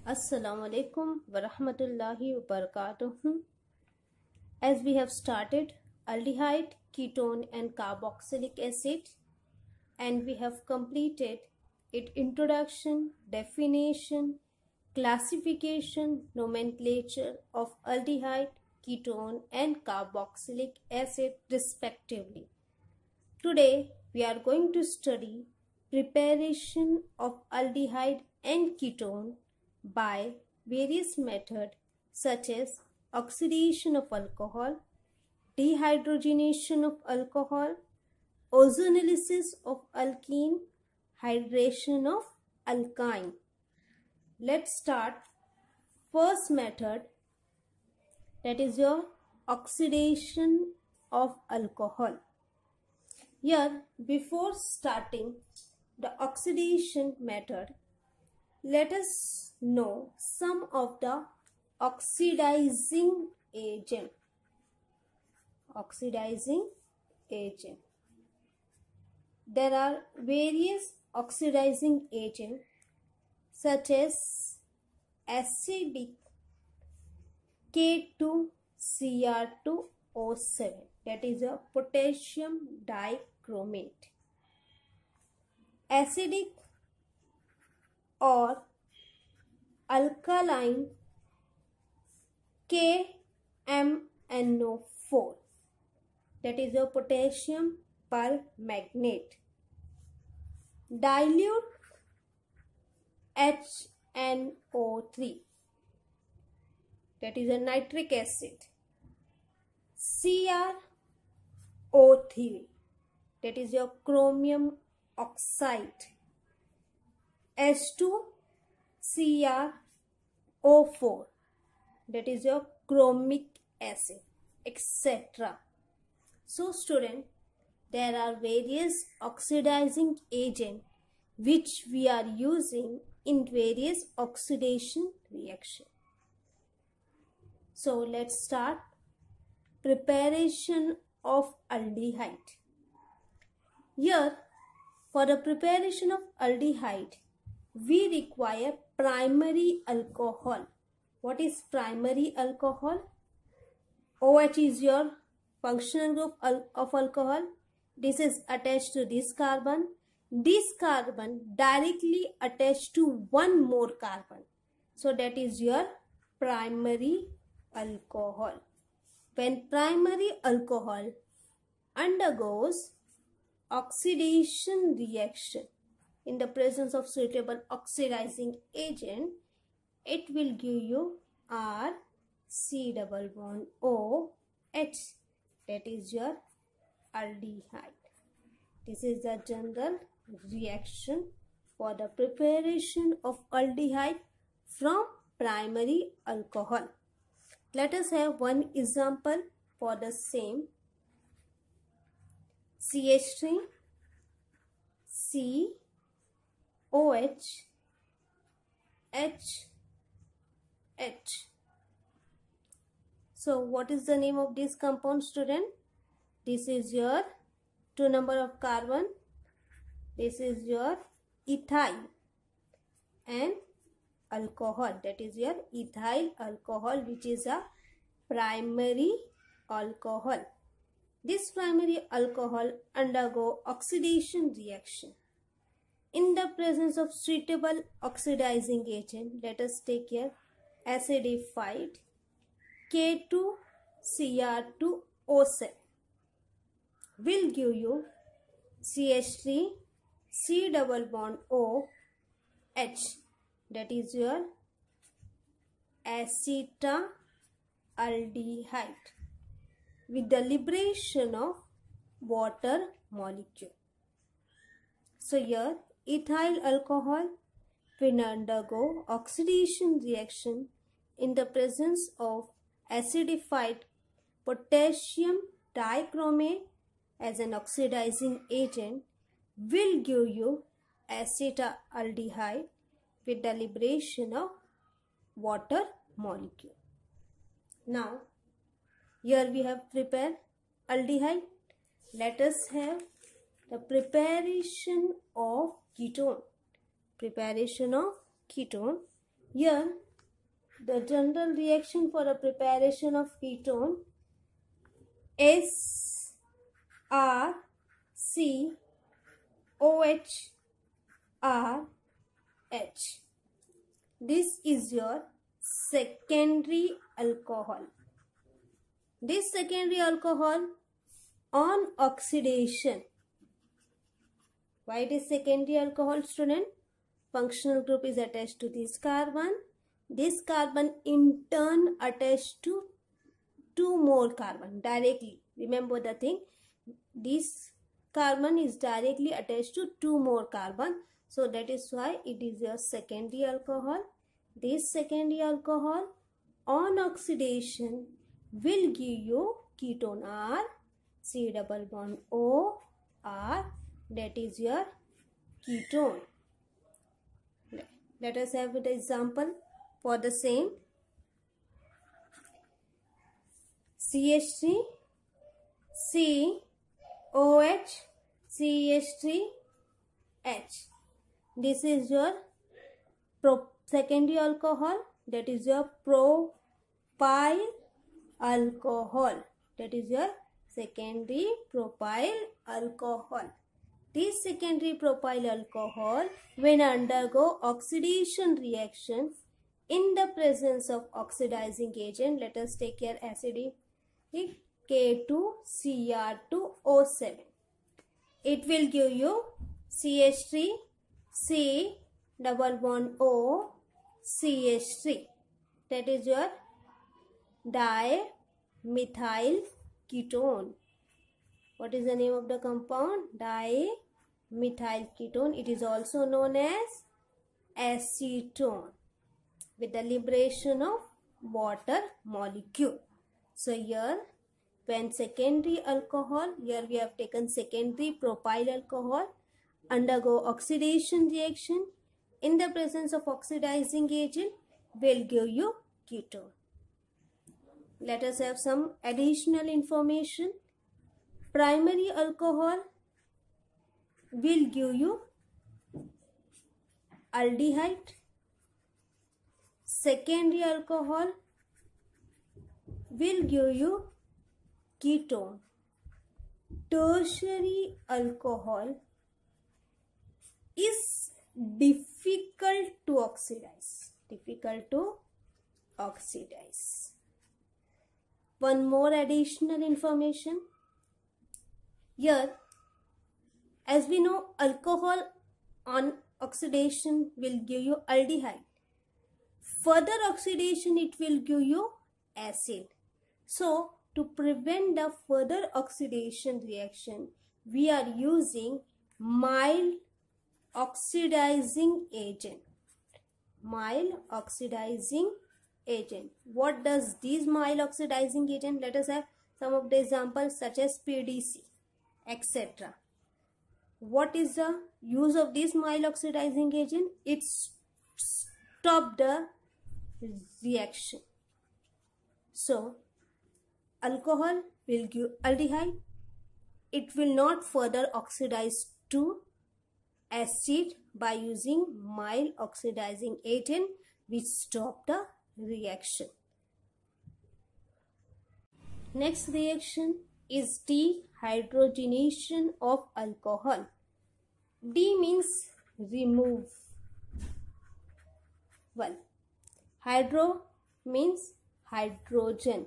Assalamu alaikum wa rahmatullahi wa barakatuh. As we have started aldehyde, ketone and carboxylic acid, and we have completed its introduction, definition, classification, nomenclature of aldehyde, ketone and carboxylic acid respectively. Today we are going to study preparation of aldehyde and ketone by various methods such as oxidation of alcohol, dehydrogenation of alcohol, ozonolysis of alkene, hydration of alkyne. Let's start first method, that is your oxidation of alcohol. Here, before starting the oxidation method, let us know some of the oxidizing agent. There are various oxidizing agents such as acidic K2Cr2O7, that is a potassium dichromate. Acidic or alkaline KMnO4, that is a potassium permanganate. Dilute HNO3, that is a nitric acid. CrO3, that is your chromium oxide. H2Cr O4, that is your chromic acid, etc. So student, there are various oxidizing agents which we are using in various oxidation reaction. So let's start preparation of aldehyde. Here, for the preparation of aldehyde, we require primary alcohol. What is primary alcohol? OH is your functional group of alcohol. This is attached to this carbon. This carbon directly attached to one more carbon. So that is your primary alcohol. When primary alcohol undergoes oxidation reaction in the presence of suitable oxidizing agent, it will give you RC double bond OH, that is your aldehyde. This is the general reaction for the preparation of aldehyde from primary alcohol. Let us have one example for the same. CH3 COH H. So what is the name of this compound, student? This is your 2 number of carbon. This is your ethyl and alcohol, that is your ethyl alcohol, which is a primary alcohol. This primary alcohol undergo oxidation reaction. In the presence of suitable oxidizing agent, let us take here acidified K2Cr2O7 will give you CH3 C double bond OH, that is your acetaldehyde with the liberation of water molecule. So here ethyl alcohol will undergo oxidation reaction in the presence of acidified potassium dichromate as an oxidizing agent, will give you acetaldehyde with the liberation of water molecule. Now here we have prepared aldehyde. Let us have the preparation of ketone. Here, the general reaction for a preparation of ketone is SrCOHRH. This is your secondary alcohol. This secondary alcohol on oxidation. Why it is secondary alcohol, student? Functional group is attached to this carbon. This carbon in turn attached to two more carbon directly. Remember the thing, this carbon is directly attached to two more carbon. So that is why it is your secondary alcohol. This secondary alcohol on oxidation will give you ketone R, C double bond O, R, that is your ketone. Let us have the example for the same. CH3, COH, CH3H. This is your secondary alcohol, that is your propyl alcohol. That is your secondary propyl alcohol. This secondary propyl alcohol, when undergo oxidation reaction in the presence of oxidizing agent, let us take here acidic K2Cr2O7. It will give you CH3, C double bond O, CH3. That is your dimethyl ketone. What is the name of the compound? Dimethyl ketone. It is also known as acetone, with the liberation of water molecule. So here, when secondary alcohol, here we have taken secondary propyl alcohol, undergo oxidation reaction in the presence of oxidizing agent, will give you ketone. Let us have some additional information. Primary alcohol will give you aldehyde. Secondary alcohol will give you ketone. Tertiary alcohol is difficult to oxidize. One more additional information. Here, as we know, alcohol on oxidation will give you aldehyde. Further oxidation, it will give you acid. So, to prevent the further oxidation reaction, we are using mild oxidizing agent. What does these mild oxidizing agent? Let us have some of the examples such as PDC, etc. What is the use of this mild oxidizing agent? It stops the reaction. So, alcohol will give aldehyde. It will not further oxidize to acid by using mild oxidizing agent, which stop the reaction. Next reaction is dehydrogenation of alcohol. D means remove. Well, hydro means hydrogen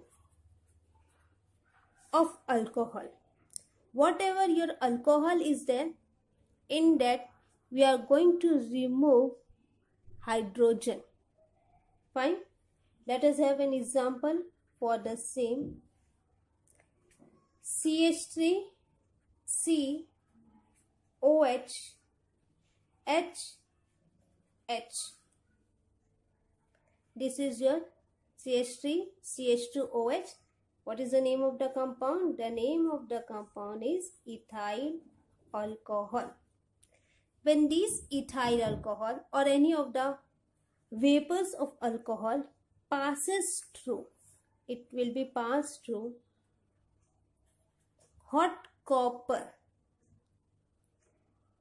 of alcohol. Whatever your alcohol is there, in that we are going to remove hydrogen. Fine. Let us have an example for the same. CH3, C, OH, H, H. This is your CH3, CH2OH. What is the name of the compound? The name of the compound is ethyl alcohol. When this ethyl alcohol or any of the vapors of alcohol passes through, it will be passed through hot copper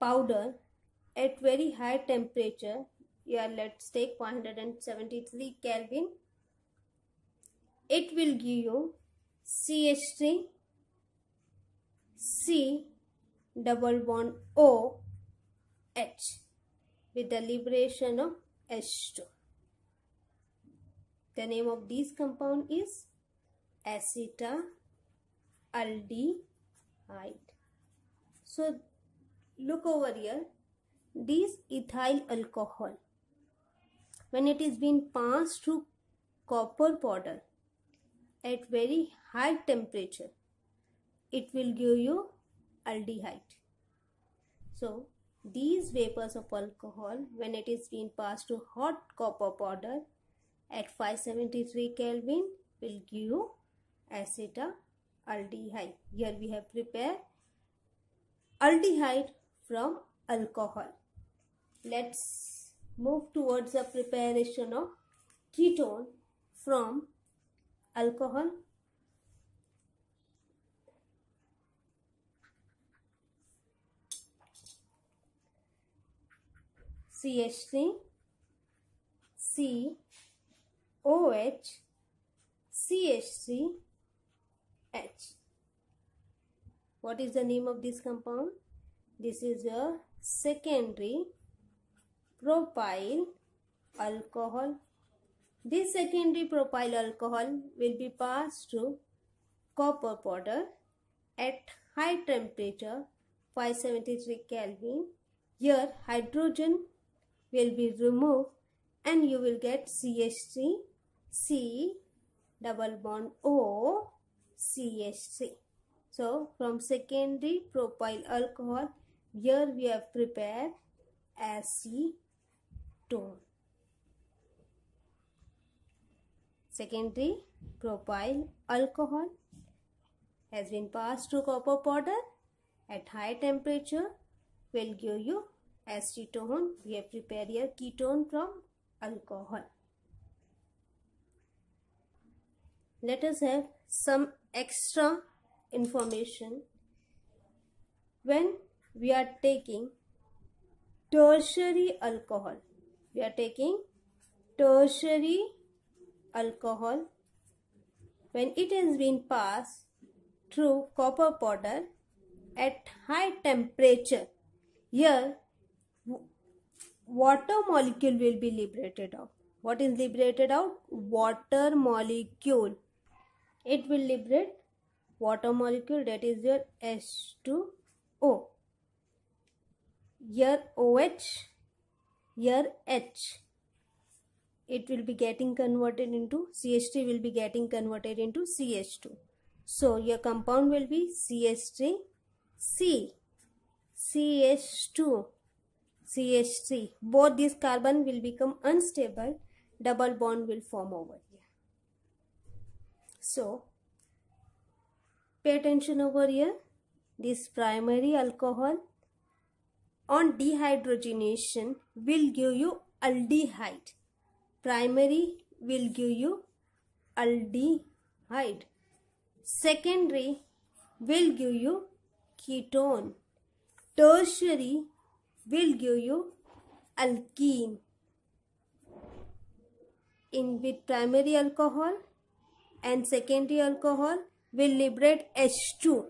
powder at very high temperature, Yeah, let's take 473 Kelvin. It will give you CH3, C double bond O H with the liberation of H2. The name of this compound is acetaldehyde. So look over here. This ethyl alcohol, when it is being passed through copper powder at very high temperature, it will give you aldehyde. So these vapors of alcohol, when it is being passed to hot copper powder at 573 Kelvin, will give you acetaldehyde. Here we have prepared aldehyde from alcohol. Let's move towards the preparation of ketone from alcohol. CH3, COH, CH3, H. What is the name of this compound? This is a secondary propyl alcohol. This secondary propyl alcohol will be passed through copper powder at high temperature 573 Kelvin. Here hydrogen will be removed and you will get CH3, C double bond O, CH3. So from secondary propyl alcohol, here we have prepared acetone. Secondary propyl alcohol has been passed through copper powder at high temperature, will give you acetone. We have prepared here ketone from alcohol. Let us have some extra information. When we are taking tertiary alcohol, when it has been passed through copper powder at high temperature, here water molecule will be liberated out. What is liberated out? Water molecule. It will liberate water molecule, that is your H2O. Here OH, here H. It will be getting converted into CH3, will be getting converted into CH2. So your compound will be CH3, C, CH2, CH3. Both these carbon will become unstable. Double bond will form over here. So pay attention over here. This primary alcohol on dehydrogenation will give you aldehyde. Primary will give you aldehyde. Secondary will give you ketone. Tertiary will give you alkene. In with primary alcohol and secondary alcohol will liberate H2,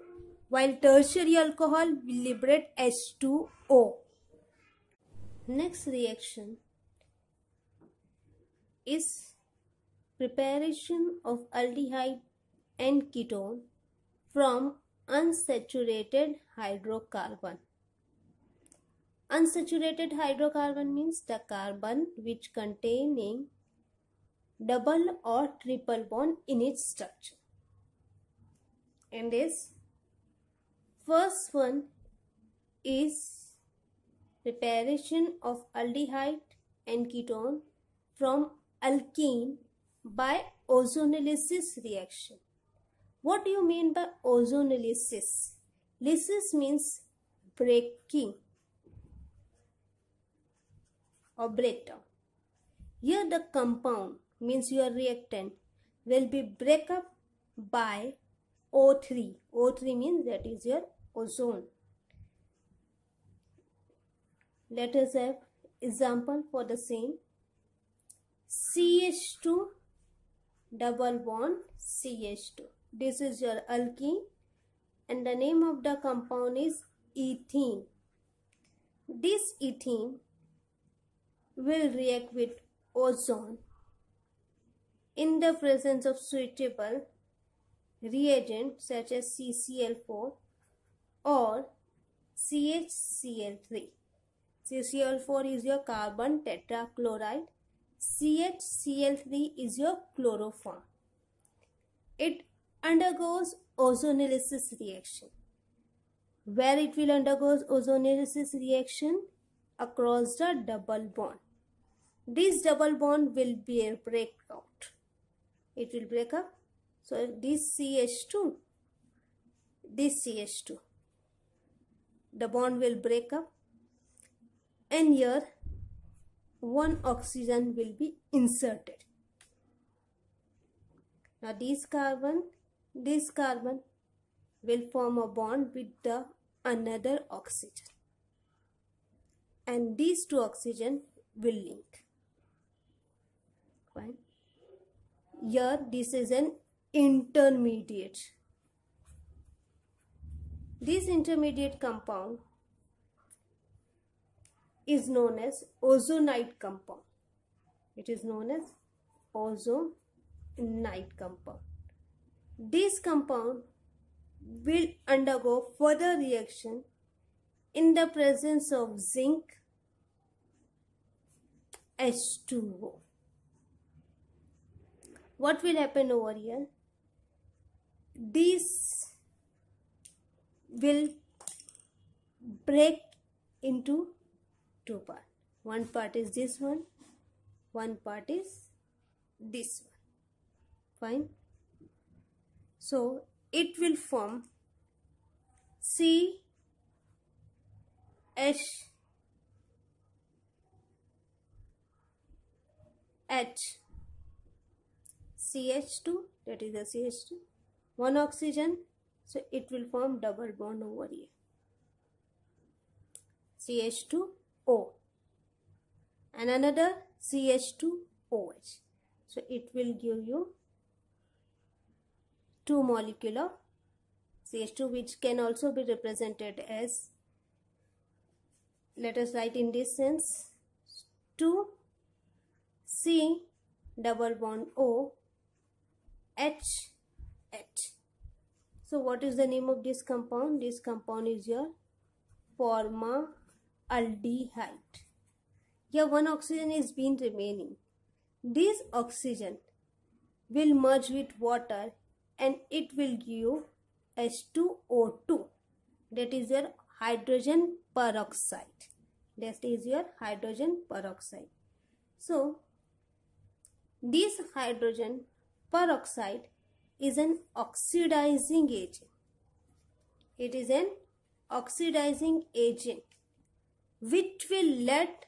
while tertiary alcohol will liberate H2O. Next reaction is preparation of aldehyde and ketone from unsaturated hydrocarbon. Unsaturated hydrocarbon means the carbon which containing double or triple bond in its structure. And this first one is preparation of aldehyde and ketone from alkene by ozonolysis reaction. What do you mean by ozonolysis? Lysis means breaking or breakdown. Here the compound means your reactant will be break up by O3. O3 means that is your ozone. Let us have example for the same. CH2 double bond CH2. This is your alkene and the name of the compound is ethene. This ethene will react with ozone in the presence of suitable reagent such as CCl4 or CHCl3. CCl4 is your carbon tetrachloride. CHCl3 is your chloroform. It undergoes ozonolysis reaction. Where it will undergo ozonolysis reaction? Across the double bond. This double bond will break out. It will break up. So this CH2, the bond will break up, and here one oxygen will be inserted. Now this carbon will form a bond with the another oxygen, and these two oxygen will link. Fine. Here this is an intermediate. This intermediate compound is known as ozonide compound. It is known as ozonide compound. This compound will undergo further reaction in the presence of zinc H2O. What will happen over here? This will break into two parts. One part is this one part is this one. Fine. So it will form CH CH2, that is the CH2, one oxygen, so it will form double bond over here, CH2O, and another CH2OH. So it will give you two molecule of CH2, which can also be represented as, let us write in this sense, 2C double bond O H H. So what is the name of this compound? This compound is your formaldehyde. Here one oxygen is been remaining. This oxygen will merge with water and it will give H2O2. That is your hydrogen peroxide. That is your hydrogen peroxide. So this hydrogen peroxide is an oxidizing agent. It is an oxidizing agent which will lead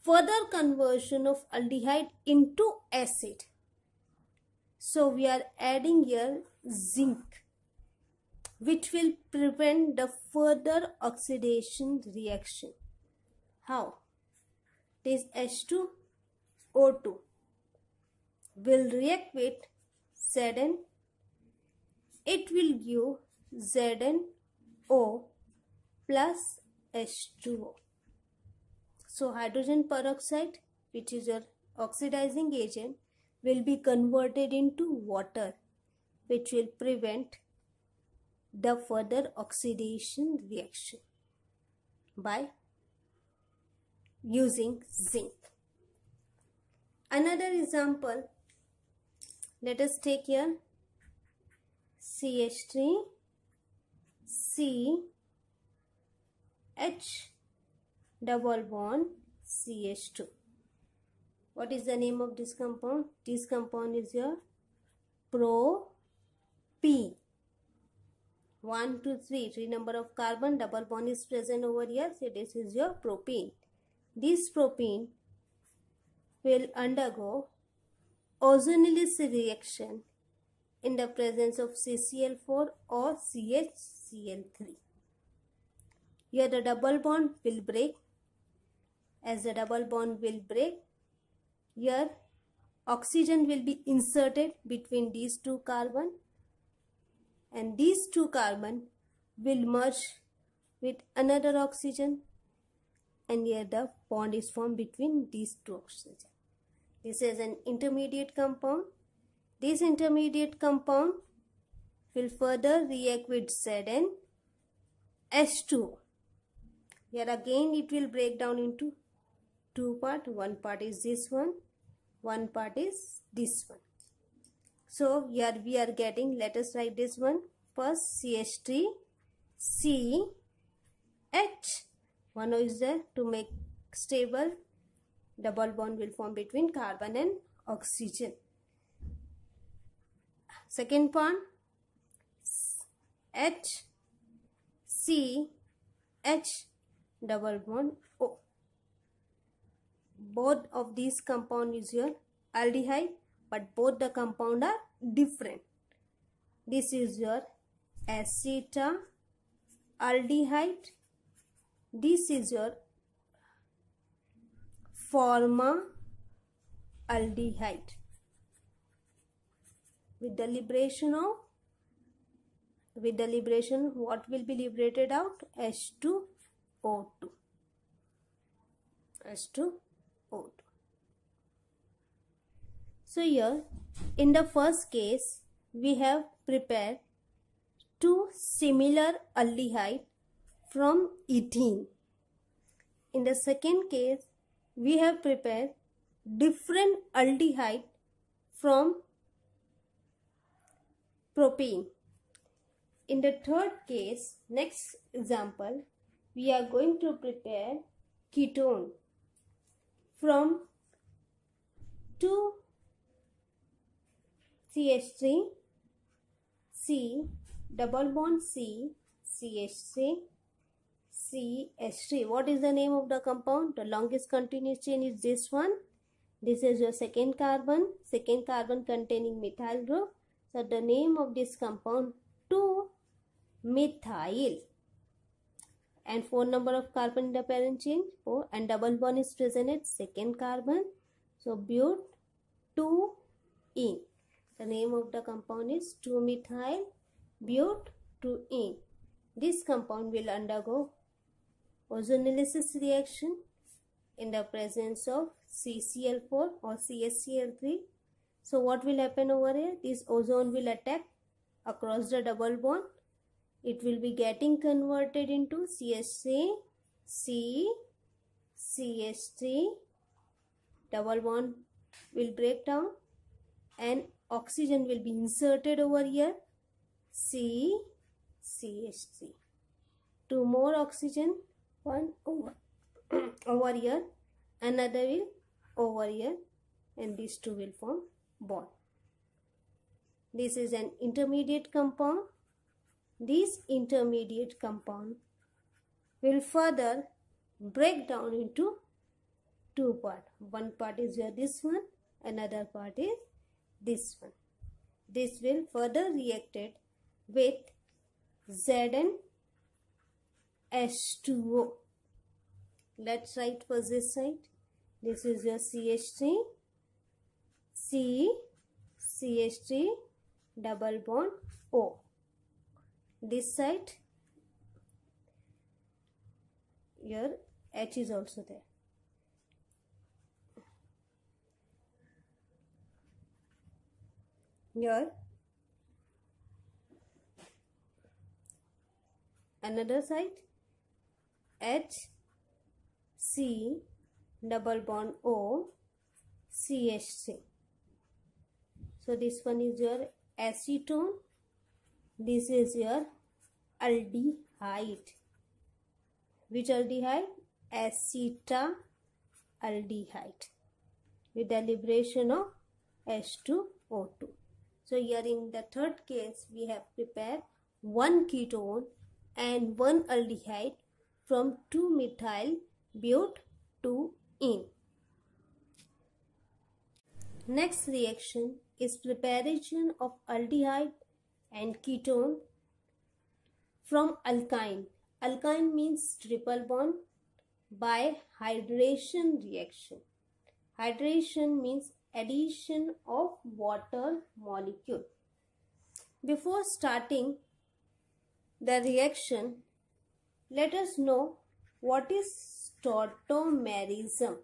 further conversion of aldehyde into acid. So we are adding here zinc, which will prevent the further oxidation reaction. How? This H2O2 will react with Zn. It will give ZnO plus H2O. So hydrogen peroxide, which is your oxidizing agent, will be converted into water, which will prevent the further oxidation reaction by using zinc. Another example, let us take here CH3 CH double bond CH2. What is the name of this compound? This compound is your propene. 1, 2, 3. 3 number of carbon, double bond is present over here. So this is your propene. This propene will undergo ozonolysis reaction in the presence of CCl4 or CHCl3. Here the double bond will break as the double bond will break. Here oxygen will be inserted between these two carbon, and these two carbon will merge with another oxygen, and here the bond is formed between these two oxygen. This is an intermediate compound. This intermediate compound will further react with Zn H2O. Here again it will break down into two parts. One part is this one part is this one. So here we are getting, let us write this one first, CH3 C H. One O is there to make stable. Double bond will form between carbon and oxygen. Second part, H C H double bond O. Both of these compound is your aldehyde, but both the compound are different. This is your acetaldehyde. This is your formaldehyde. With the liberation, what will be liberated out? H2O2. H2O2. So here in the first case we have prepared two similar aldehyde from ethene. In the second case we have prepared different aldehyde from propane. In the third case, next example, we are going to prepare ketone from 2 CH3 C double bond C CH3 CH3. What is the name of the compound? The longest continuous chain is this one. This is your second carbon containing methyl group. So the name of this compound 2-methyl, and 4 number of carbon in the parent chain 4, and double bond is present at second carbon. So but 2-ene. The name of the compound is 2-methyl but 2-ene. This compound will undergo ozonolysis reaction in the presence of CCl4 or CHCl3. So what will happen over here? This ozone will attack across the double bond. It will be getting converted into CH3 C CH3. Double bond will break down and oxygen will be inserted over here, C CH3. Two more oxygen, one over over here, another will over here, and these two will form bond. This is an intermediate compound. This intermediate compound will further break down into two parts. One part is here this one, another part is this one. This will further reacted with ZnH2O. Let's write for this side. This is your CH3 C CH3 double bond O. This side here H is also there. Here another side H C double bond O CH3. So this one is your acetone. This is your aldehyde. Which aldehyde? Acetaldehyde with the liberation of H2O2. So here in the third case we have prepared one ketone and one aldehyde from 2-methyl but 2-ene. Next reaction is preparation of aldehyde and ketone from alkyne. Alkyne means triple bond by hydration reaction. Hydration means addition of water molecule. Before starting the reaction, let us know what is tautomerism.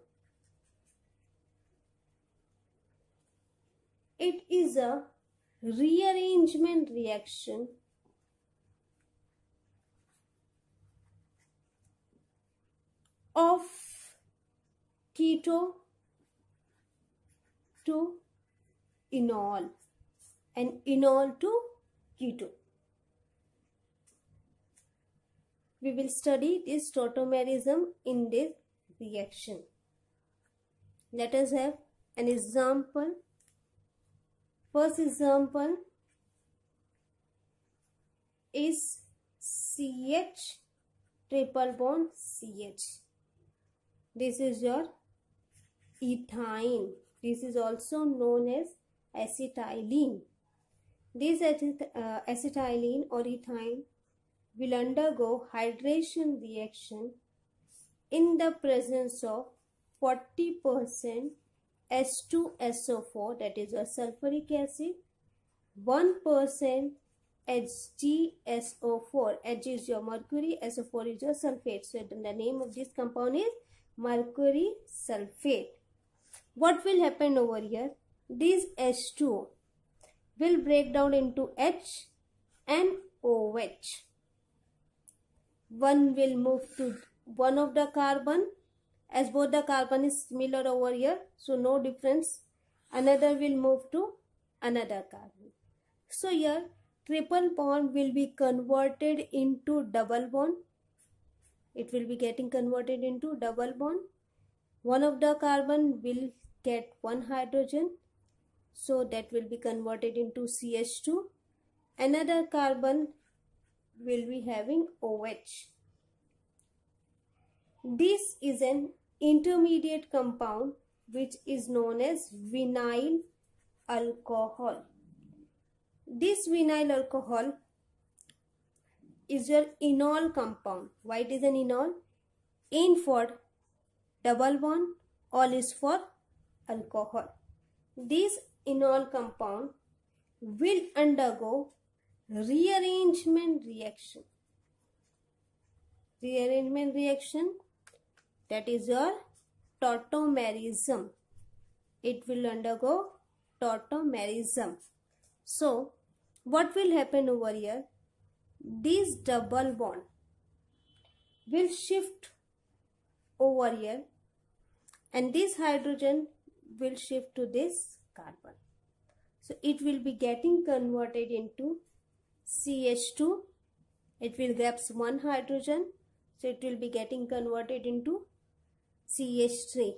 It is a rearrangement reaction of keto to enol and enol to keto. We will study this tautomerism in this reaction. Let us have an example. First example is CH triple bond CH. This is your ethyne. This is also known as acetylene. This acetylene or ethyne will undergo hydration reaction in the presence of 40% H2SO4, that is a sulfuric acid, 1% HgSO4. H is your mercury, SO4 is your sulfate. So the name of this compound is mercury sulfate. What will happen over here? This H2O will break down into H and OH. One will move to one of the carbon, as both the carbon is similar over here, so no difference. Another will move to another carbon. So here triple bond will be converted into double bond. It will be getting converted into double bond. One of the carbon will get one hydrogen, so that will be converted into CH2. Another carbon will be having OH. This is an intermediate compound which is known as vinyl alcohol. This vinyl alcohol is your enol compound. Why it is an enol? En for double bond, ol is for alcohol. This enol compound will undergo rearrangement reaction. Rearrangement reaction, that is your tautomerism. It will undergo tautomerism. So what will happen over here? This double bond will shift over here and this hydrogen will shift to this carbon. So it will be getting converted into CH2. It will grab one hydrogen, so it will be getting converted into CH3.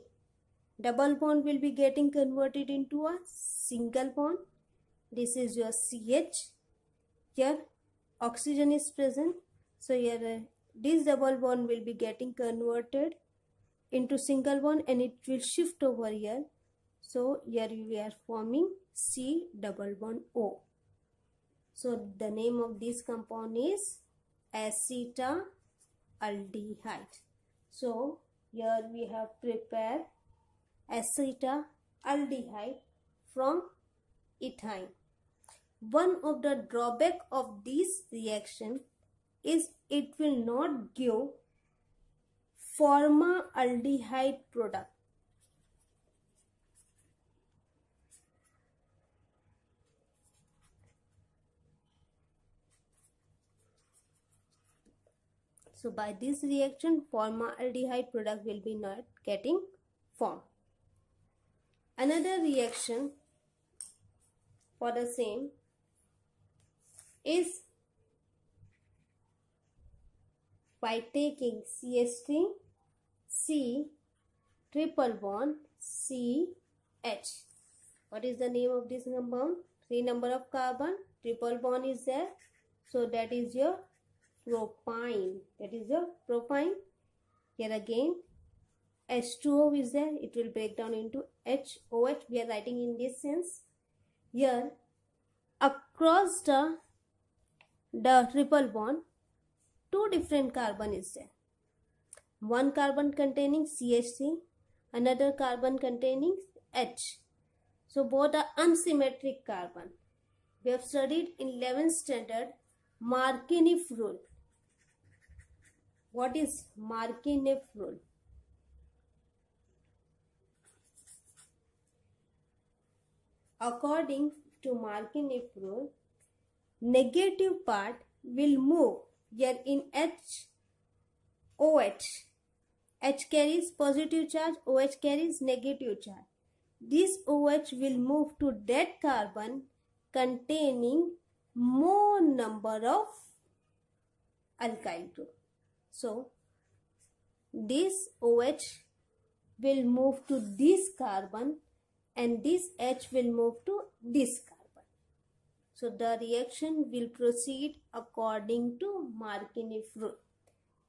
Double bond will be getting converted into a single bond. This is your CH. Here oxygen is present, so here this double bond will be getting converted into single bond and it will shift over here. So here we are forming C double bond O. So the name of this compound is acetaldehyde. So here we have prepared acetaldehyde from ethyne. One of the drawback of this reaction is it will not give formaldehyde product. So by this reaction, formaldehyde product will be not getting formed. Another reaction for the same is by taking CH3, C triple bond CH. What is the name of this compound? 3 number of carbon, triple bond is there, so that is your propine. That is your propine. Here again H2O is there, it will break down into HOH. We are writing in this sense. Here across the triple bond, 2 different carbon is there. one carbon containing CH3, another carbon containing H. So both are unsymmetric carbon. We have studied in 11th standard Markovits rule. What is Markovits rule? According to Markovits rule, negative part will move. Here in OH, H carries positive charge, OH carries negative charge. This OH will move to that carbon containing more number of alkyl group. So, this OH will move to this carbon and this H will move to this carbon. So, the reaction will proceed according to Markovits rule.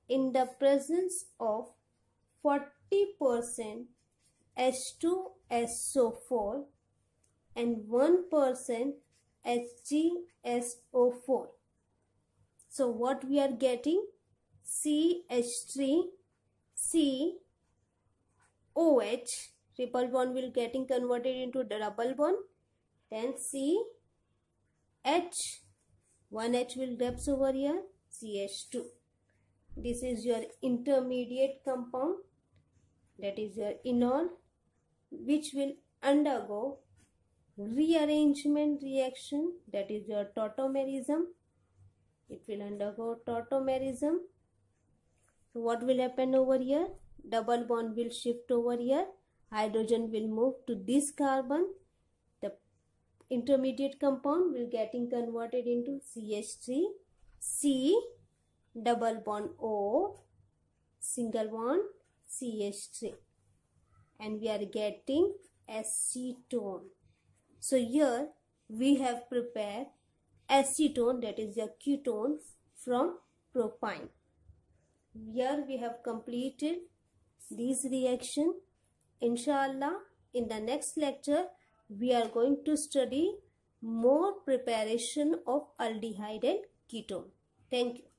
In the presence of 40% H2SO4 and 1% HgSO4. So what we are getting? CH3, COH, triple bond will getting converted into double bond, then CH, one H will depths over here, CH2. This is your intermediate compound, that is your enol, which will undergo rearrangement reaction, that is your tautomerism. It will undergo tautomerism. So what will happen over here? Double bond will shift over here. Hydrogen will move to this carbon. The intermediate compound will getting converted into CH3, C, double bond O, single bond CH3. And we are getting acetone. So here we have prepared acetone, that is a ketone from propyne. Here we have completed this reaction. Inshallah, in the next lecture we are going to study more preparation of aldehyde and ketone. Thank you.